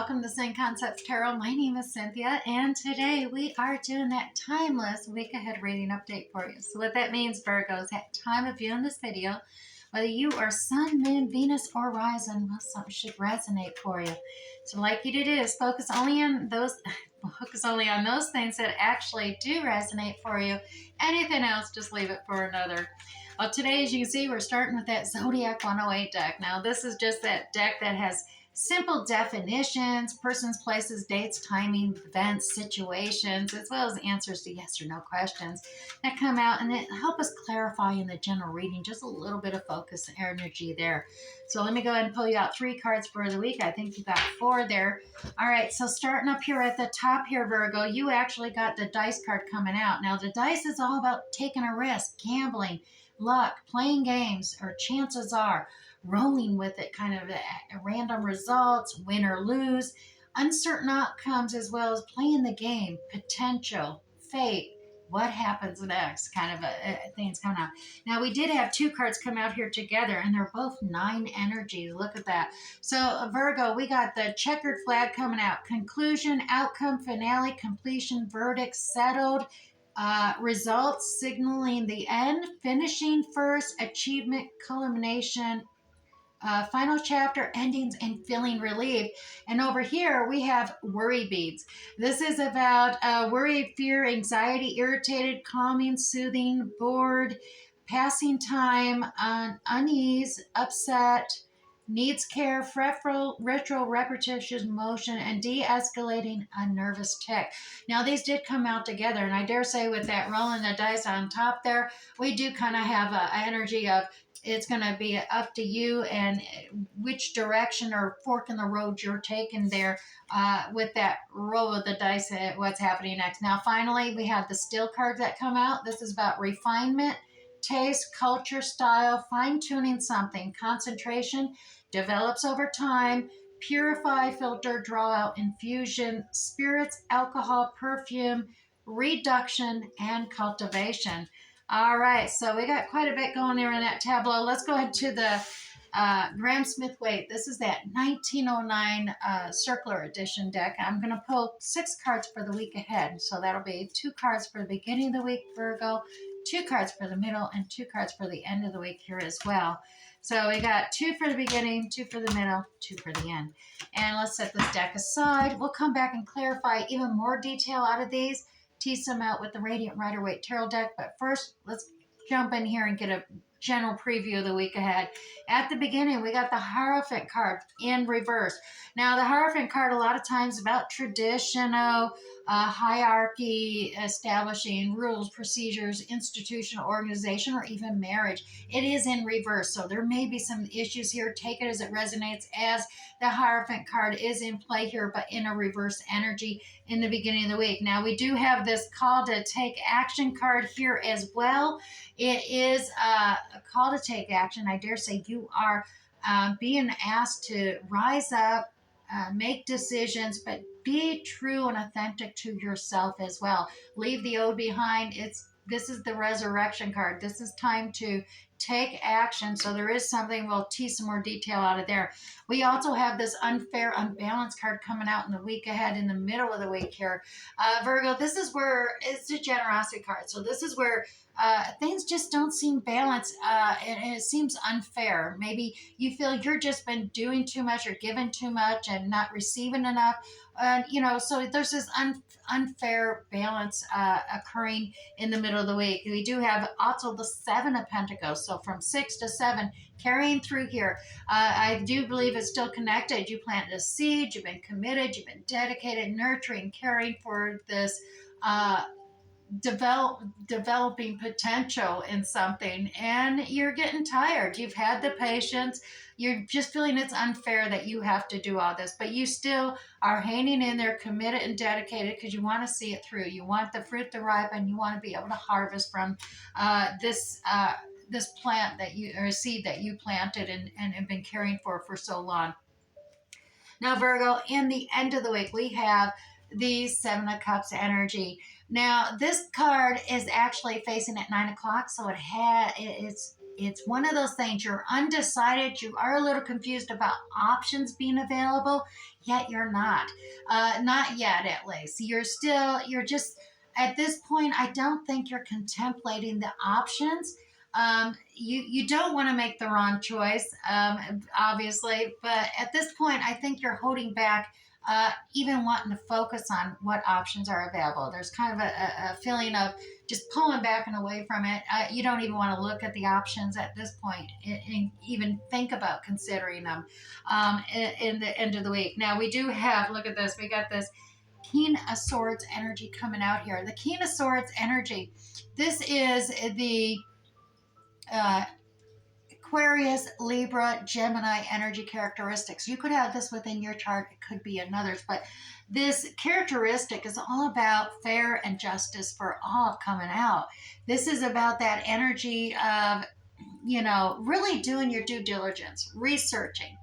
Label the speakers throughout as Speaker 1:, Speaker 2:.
Speaker 1: welcome to St. Concepts Tarot. My name is Cynthia, and today we are doing that timeless week ahead reading update for you. So what that means, Virgos, at time of viewing this video, whether you are Sun, Moon, Venus, or Rising, well, something should resonate for you. So like you to do is focus only on those things that actually do resonate for you. Anything else, just leave it for another. Well, today, as you can see, we're starting with that Zodiac 108 deck. Now, this is just that deck that has simple definitions, persons, places, dates, timing, events, situations, as well as answers to yes or no questions that come out, and it help us clarify in the general reading, just a little bit of focus and energy there. So let me go ahead and pull you out 3 cards for the week. I think you got 4 there. All right, so starting up here at the top here, Virgo, you actually got the dice card coming out. Now, the dice is all about taking a risk, gambling, luck, playing games, or chances are rolling with it, kind of random results, win or lose, uncertain outcomes, as well as playing the game, potential, fate, what happens next, kind of things coming out. Now, we did have 2 cards come out here together, and they're both 9 energies. Look at that. So, Virgo, we got the checkered flag coming out. Conclusion, outcome, finale, completion, verdict, settled, results, signaling the end, finishing first, achievement, culmination, final chapter, endings, and feeling relief. And over here, we have worry beads. This is about worry, fear, anxiety, irritated, calming, soothing, bored, passing time, unease, upset, needs care, fretful, ritual, repetitious motion, and de-escalating a nervous tick. Now, these did come out together, and I dare say with that rolling the dice on top there, we do kind of have an energy of it's going to be up to you and which direction or fork in the road you're taking there with that roll of the dice, what's happening next. Now, finally, we have the still cards that come out. This is about refinement, taste, culture, style, fine-tuning something, concentration, develops over time, purify, filter, draw out, infusion, spirits, alcohol, perfume, reduction, and cultivation. All right, so we got quite a bit going there in that tableau. Let's go ahead to the Graham Smith Waite. This is that 1909 circular edition deck. I'm going to pull 6 cards for the week ahead. So that'll be 2 cards for the beginning of the week, Virgo, 2 cards for the middle, and 2 cards for the end of the week here as well. So we got 2 for the beginning, 2 for the middle, 2 for the end. And let's set this deck aside. We'll come back and clarify even more detail out of these, tease them out with the Radiant Rider-Waite Tarot deck. But first, let's jump in here and get a general preview of the week ahead. At the beginning, we got the Hierophant card in reverse. Now, the Hierophant card a lot of times about traditional hierarchy, establishing rules, procedures, institutional organization, or even marriage. It is in reverse, so there may be some issues here. Take it as it resonates, as the Hierophant card is in play here, but in a reverse energy in the beginning of the week. Now, we do have this call to take action card here as well. It is a call to take action. I dare say you are being asked to rise up, make decisions, but be true and authentic to yourself as well. Leave the old behind. This is the resurrection card. This is time to take action. So there is something, we'll tease some more detail out of there. We also have this unfair, unbalanced card coming out in the week ahead, in the middle of the week here. Virgo, this is where it's a generosity card. So this is where things just don't seem balanced, and it seems unfair. Maybe you feel you're just been doing too much or giving too much and not receiving enough. So there's this unfair balance occurring in the middle of the week. We do have also the 7 of Pentacles. So from 6 to 7, carrying through here. I do believe it's still connected. You planted a seed, you've been committed, you've been dedicated, nurturing, caring for this developing potential in something, and you're getting tired. You've had the patience. You're just feeling it's unfair that you have to do all this, but you still are hanging in there, committed and dedicated, because you want to see it through. You want the fruit to ripen. You want to be able to harvest from this plant that you, or seed that you planted and have been caring for so long. Now, Virgo, in the end of the week, we have the 7 of Cups energy. Now, this card is actually facing at 9 o'clock, so it's It's one of those things, you're undecided, you are a little confused about options being available, yet you're not. Not yet, at least. You're just, at this point, I don't think you're contemplating the options. You don't want to make the wrong choice, obviously, but at this point, I think you're holding back, even wanting to focus on what options are available. There's kind of a feeling of just pulling back and away from it. You don't even want to look at the options at this point and even think about considering them, in the end of the week. Now, we do have, look at this, we got this King of Swords energy coming out here. The King of Swords energy, this is the uh, Aquarius, Libra, Gemini energy characteristics. You could have this within your chart, it could be another's, but this characteristic is all about fair and justice for all coming out. This is about that energy of, really doing your due diligence, researching,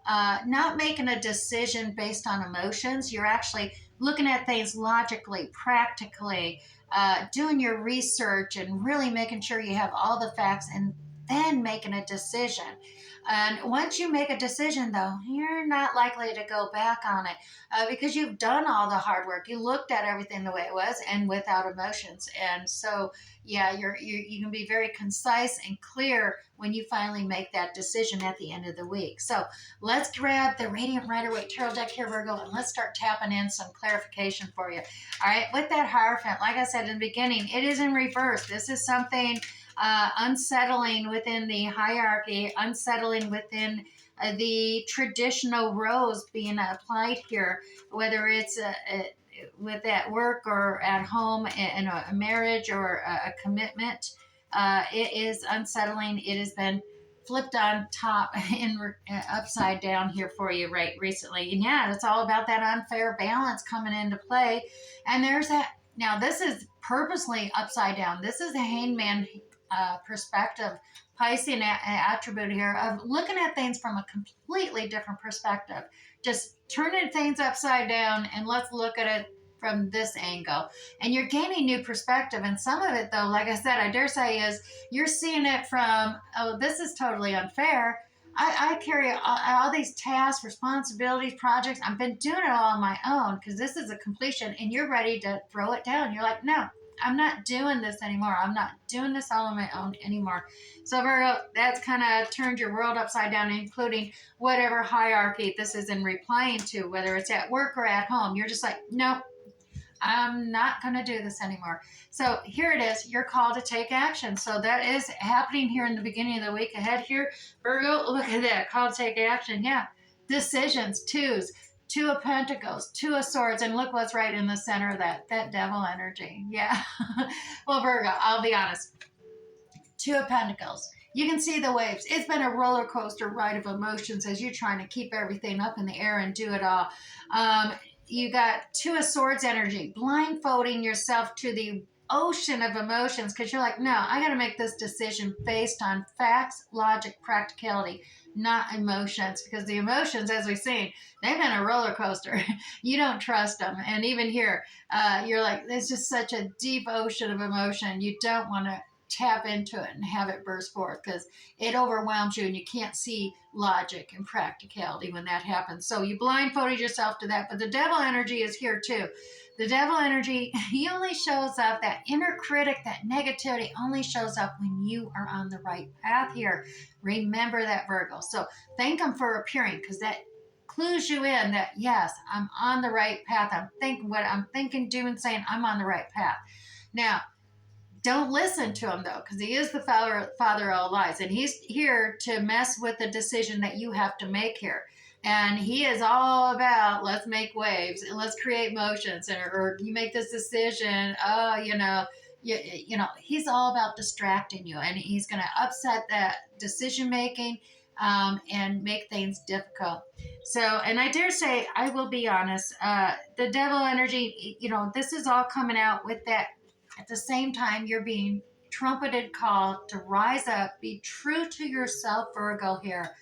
Speaker 1: not making a decision based on emotions. You're actually looking at things logically, practically, doing your research and really making sure you have all the facts and then making a decision. And once you make a decision, though, you're not likely to go back on it, because you've done all the hard work. You looked at everything the way it was and without emotions. And so, yeah, you can be very concise and clear when you finally make that decision at the end of the week. So let's grab the Radiant Rider-Waite Tarot deck here, Virgo, and let's start tapping in some clarification for you. All right, with that Hierophant, like I said in the beginning, it is in reverse. This is something unsettling within the hierarchy, unsettling within the traditional roles being applied here, whether it's with at work or at home, in a marriage or a commitment. It is unsettling. It has been flipped on top and upside down here for you right recently. And yeah, it's all about that unfair balance coming into play. And there's that. Now, this is purposely upside down. This is a hangman perspective, Piscean attribute here of looking at things from a completely different perspective. Just turning things upside down and let's look at it from this angle. And you're gaining new perspective. And some of it, though, like I said, I dare say, is you're seeing it from, oh, this is totally unfair. I carry all these tasks, responsibilities, projects. I've been doing it all on my own because this is a completion, and you're ready to throw it down. You're like, no, I'm not doing this anymore. I'm not doing this all on my own anymore. So Virgo, that's kind of turned your world upside down, including whatever hierarchy this is in replying to, whether it's at work or at home. You're just like, nope, I'm not going to do this anymore. So here it is, your call to take action. So that is happening here in the beginning of the week ahead here. Virgo, look at that, call to take action. Yeah, decisions, twos. Two of Pentacles, Two of Swords, and look what's right in the center of that devil energy. Yeah. Well, Virgo, I'll be honest. Two of Pentacles. You can see the waves. It's been a roller coaster ride of emotions as you're trying to keep everything up in the air and do it all. You got Two of Swords energy, blindfolding yourself to the ocean of emotions because you're like, no, I got to make this decision based on facts, logic, practicality, not emotions, because the emotions, as we've seen, they've been a roller coaster. You don't trust them. And even here, you're like, there's just such a deep ocean of emotion. You don't want to tap into it and have it burst forth because it overwhelms you and you can't see logic and practicality when that happens. So you blindfolded yourself to that. But the devil energy is here too. The devil energy, he only shows up, that inner critic, that negativity only shows up when you are on the right path here. Remember that, Virgo. So thank him for appearing, because that clues you in that, yes, I'm on the right path. I'm thinking what I'm thinking, doing, saying, I'm on the right path. Now, don't listen to him, though, because he is the father of all lies, and he's here to mess with the decision that you have to make here. And he is all about, let's make waves and let's create motions, or you make this decision, he's all about distracting you, and he's going to upset that decision making, and make things difficult. So, and I dare say, I will be honest, the devil energy, this is all coming out with that. At the same time, you're being trumpeted call to rise up, be true to yourself, Virgo, here.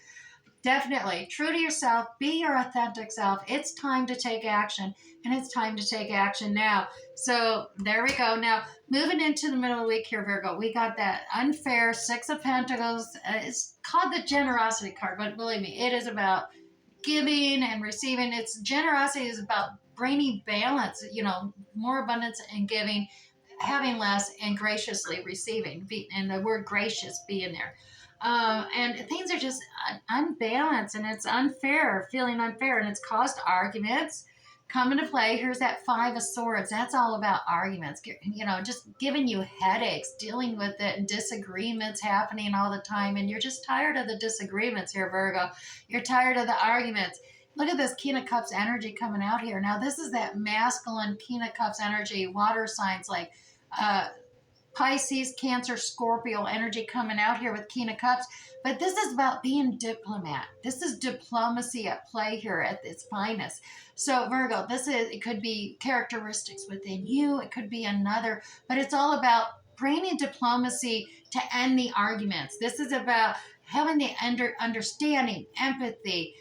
Speaker 1: Definitely. True to yourself. Be your authentic self. It's time to take action, and it's time to take action now. So there we go. Now, moving into the middle of the week here, Virgo, we got that unfair Six of Pentacles. It's called the generosity card, but believe me, it is about giving and receiving. It's generosity is about bringing balance, more abundance and giving, having less, and graciously receiving, and the word gracious being there. And things are just unbalanced, and it's unfair, feeling unfair, and it's caused arguments come into play. Here's that Five of Swords. That's all about arguments, just giving you headaches, dealing with it, and disagreements happening all the time. And you're just tired of the disagreements here, Virgo. You're tired of the arguments. Look at this King of Cups energy coming out here. Now, this is that masculine King of Cups energy, water signs like uh, Pisces, Cancer, Scorpio energy coming out here with King of Cups. But this is about being diplomat. This is diplomacy at play here at its finest. So Virgo, it could be characteristics within you. It could be another, but it's all about bringing diplomacy to end the arguments. This is about having the understanding, empathy,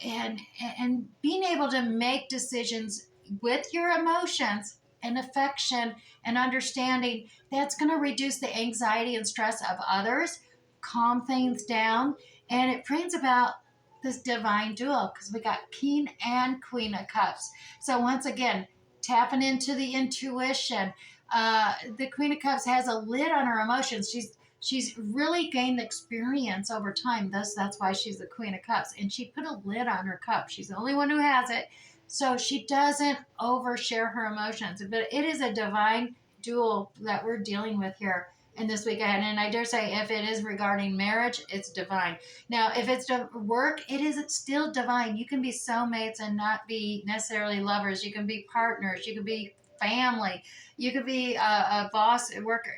Speaker 1: and being able to make decisions with your emotions and affection and understanding. That's going to reduce the anxiety and stress of others, calm things down, and it brings about this divine duo because we got King and Queen of Cups. So once again, tapping into the intuition. The Queen of Cups has a lid on her emotions. She's really gained experience over time. That's why she's the Queen of Cups. And she put a lid on her cup. She's the only one who has it. So she doesn't overshare her emotions. But it is a divine duel that we're dealing with here in this week ahead. And I dare say if it is regarding marriage, it's divine. Now, if it's work, it is still divine. You can be soulmates and not be necessarily lovers. You can be partners. You can be family. You could be a boss, a worker.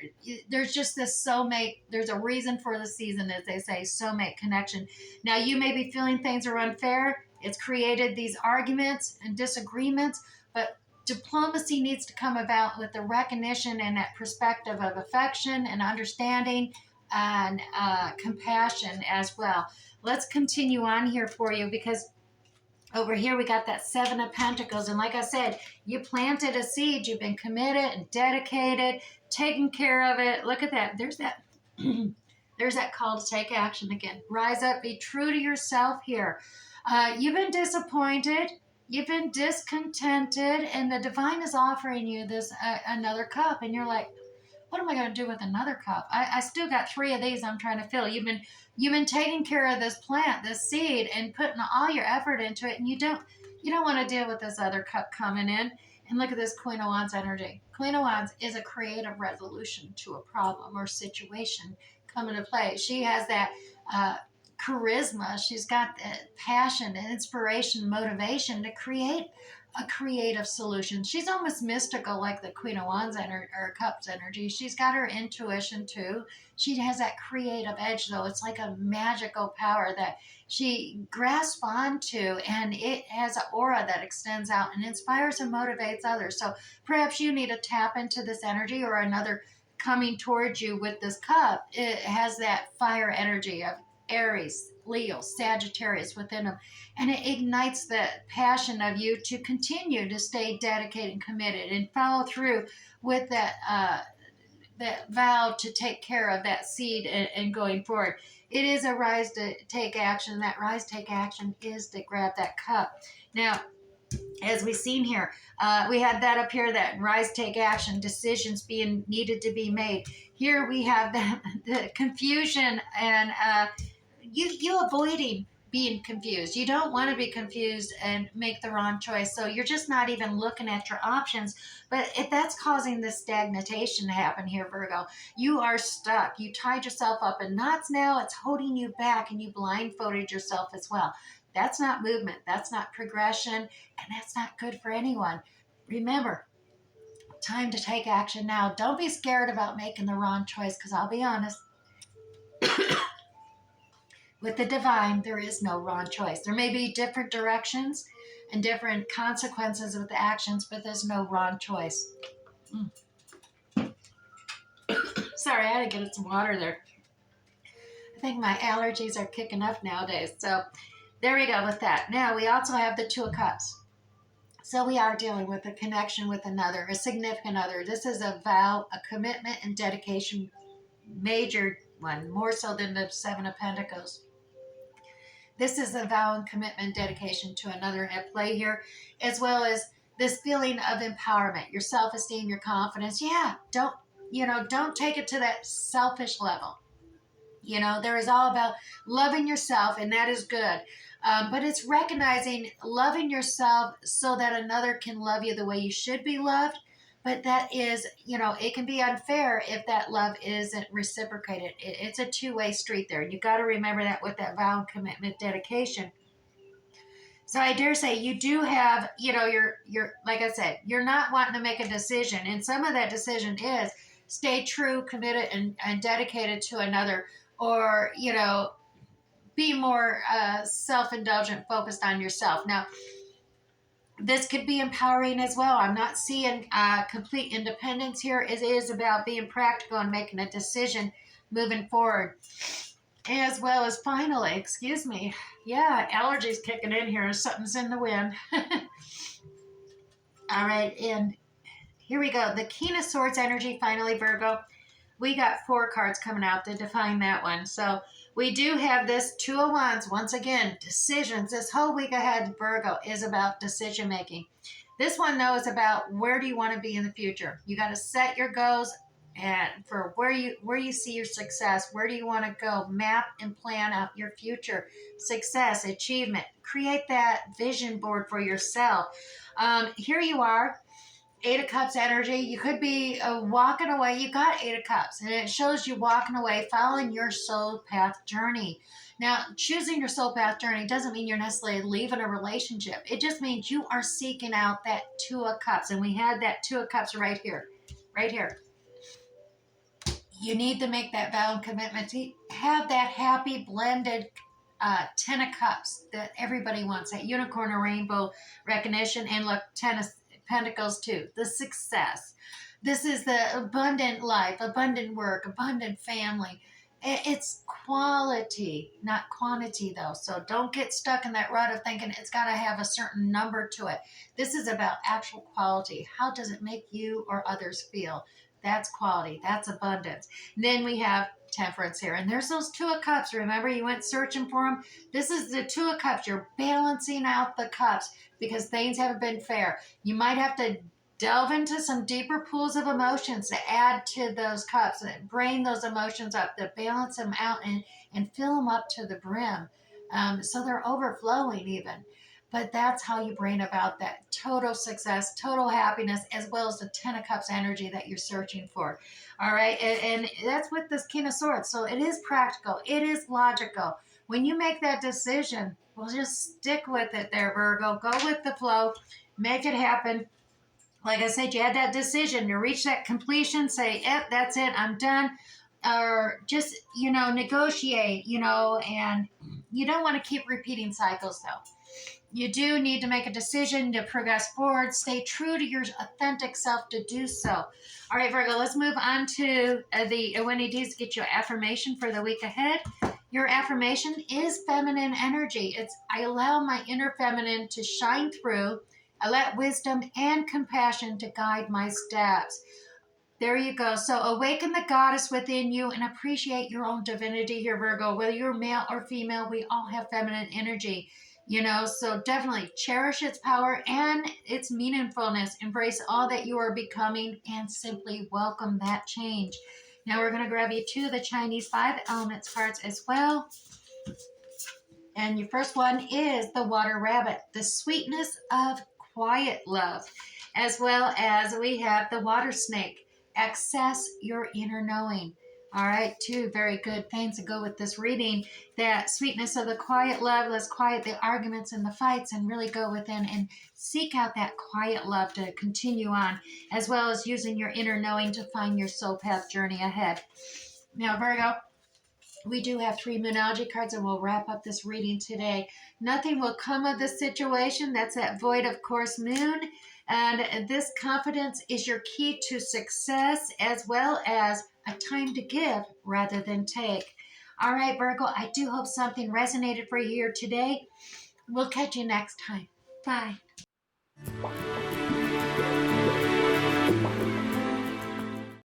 Speaker 1: There's just this soulmate. There's a reason for the season, as they say, soulmate connection. Now, you may be feeling things are unfair. It's created these arguments and disagreements, but diplomacy needs to come about with the recognition and that perspective of affection and understanding and compassion as well. Let's continue on here for you because over here we got that Seven of Pentacles. And like I said, you planted a seed. You've been committed and dedicated, taking care of it. Look at that. There's that. There's that call to take action again. Rise up. Be true to yourself here. You've been disappointed. You've been discontented. And the divine is offering you this another cup. And you're like, what am I going to do with another cup? I still got 3 of these I'm trying to fill. You've been taking care of this plant, this seed, and putting all your effort into it, and you don't want to deal with this other cup coming in. And look at this Queen of Wands energy. Queen of Wands is a creative resolution to a problem or situation coming to play. She has that charisma. She's got the passion and inspiration, motivation to create a creative solution. She's almost mystical like the Queen of Wands or Cups energy. She's got her intuition too. She has that creative edge though. It's like a magical power that she grasps onto, and it has an aura that extends out and inspires and motivates others. So perhaps you need to tap into this energy, or another coming towards you with this cup. It has that fire energy of Aries, Leo, Sagittarius within them. And it ignites the passion of you to continue to stay dedicated and committed and follow through with that vow to take care of that seed and going forward. It is a rise to take action. That rise to take action is to grab that cup. Now, as we've seen here, we had that up here, that rise, take action, decisions being needed to be made. Here we have the confusion and you avoiding being confused. You don't want to be confused and make the wrong choice. So you're just not even looking at your options. But if that's causing this stagnation to happen here, Virgo, you are stuck. You tied yourself up in knots now. It's holding you back, and you blindfolded yourself as well. That's not movement. That's not progression. And that's not good for anyone. Remember, time to take action now. Don't be scared about making the wrong choice, because I'll be honest, with the divine, there is no wrong choice. There may be different directions and different consequences with the actions, but there's no wrong choice. Sorry, I had to get some water there. I think my allergies are kicking up nowadays. So there we go with that. Now we also have the Two of Cups. So we are dealing with a connection with another, a significant other. This is a vow, a commitment, and dedication, major one, more so than the Seven of Pentacles. This is a vow and commitment, dedication to another at play here, as well as this feeling of empowerment, your self-esteem, your confidence. Yeah, don't take it to that selfish level. There is all about loving yourself, and that is good. But it's recognizing loving yourself so that another can love you the way you should be loved. But that is, it can be unfair if that love isn't reciprocated. It's a two-way street there. You got to remember that with that vow, commitment, dedication. So I dare say you do have, you're like I said, you're not wanting to make a decision, and some of that decision is stay true, committed, and dedicated to another, or be more self-indulgent, focused on yourself. Now, this could be empowering as well. I'm not seeing complete independence here. It is about being practical and making a decision moving forward. As well as finally, excuse me, yeah, allergies kicking in here. Something's in the wind. All right, and here we go. The King of Swords energy, finally, Virgo. We got 4 cards coming out to define that one. So we do have this Two of Wands. Once again, decisions. This whole week ahead, Virgo, is about decision making. This one, though, is about where do you want to be in the future. You got to set your goals and for where you see your success. Where do you want to go? Map and plan out your future success, achievement. Create that vision board for yourself. Here you are. 8 of Cups energy. You could be walking away. You got 8 of Cups, and it shows you walking away, following your soul path journey. Now, choosing your soul path journey doesn't mean you're necessarily leaving a relationship. It just means you are seeking out that 2 of Cups, and we had that 2 of Cups right here, right here. You need to make that vow and commitment to have that happy blended 10 of Cups that everybody wants, that unicorn or rainbow recognition, and look, 10 of Pentacles too, the success. This is the abundant life, abundant work, abundant family. It's quality, not quantity, though. So don't get stuck in that rut of thinking it's got to have a certain number to it. This is about actual quality. How does it make you or others feel? That's quality. That's abundance. And then we have Temperance here. And there's those 2 of Cups. Remember, you went searching for them? This is the 2 of Cups. You're balancing out the cups because things haven't been fair. You might have to delve into some deeper pools of emotions to add to those cups and bring those emotions up, to balance them out and fill them up to the brim. So they're overflowing even. But that's how you bring about that total success, total happiness, as well as the 10 of Cups energy that you're searching for. All right. And that's with this King of Swords. So it is practical. It is logical. When you make that decision, well, just stick with it there, Virgo. Go with the flow. Make it happen. Like I said, you had that decision to reach that completion. Say, yep, that's it. I'm done. Or just, negotiate, and you don't want to keep repeating cycles, though. You do need to make a decision to progress forward. Stay true to your authentic self to do so. All right, Virgo, let's move on to when it is get your affirmation for the week ahead. Your affirmation is feminine energy. It's I allow my inner feminine to shine through. I let wisdom and compassion to guide my steps. There you go. So awaken the goddess within you and appreciate your own divinity here, Virgo. Whether you're male or female, we all have feminine energy. So definitely cherish its power and its meaningfulness. Embrace all that you are becoming and simply welcome that change. Now we're going to grab you 2 of the Chinese 5 elements cards as well. And your first one is the Water Rabbit, the sweetness of quiet love, as well as we have the Water Snake, access your inner knowing. All right, 2 very good things to go with this reading. That sweetness of the quiet love. Let's quiet the arguments and the fights and really go within and seek out that quiet love to continue on, as well as using your inner knowing to find your soul path journey ahead. Now, Virgo, we do have 3 Moonology cards, and we'll wrap up this reading today. Nothing will come of this situation. That's that void of course moon. And this confidence is your key to success, as well as a time to give rather than take. All right, Virgo, I do hope something resonated for you here today. We'll catch you next time. Bye.